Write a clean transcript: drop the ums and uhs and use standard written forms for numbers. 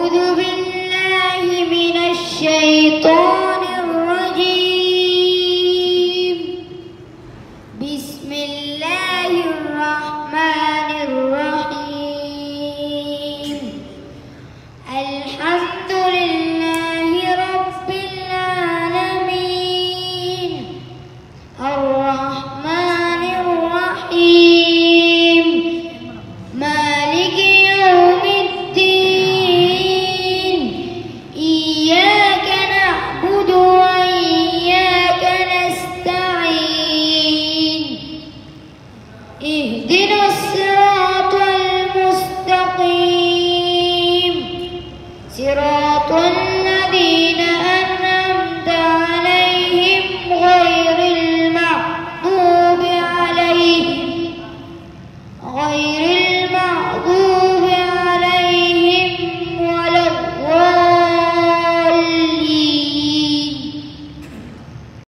أعوذ بالله من الشيطان الرجيم. بسم الله الرحمن الرحيم. الحمد لله رب العالمين الرحمن الرحيم مالك يوم الدين إياك نعبد وإياك نستعين اهدنا الصراط المستقيم صراط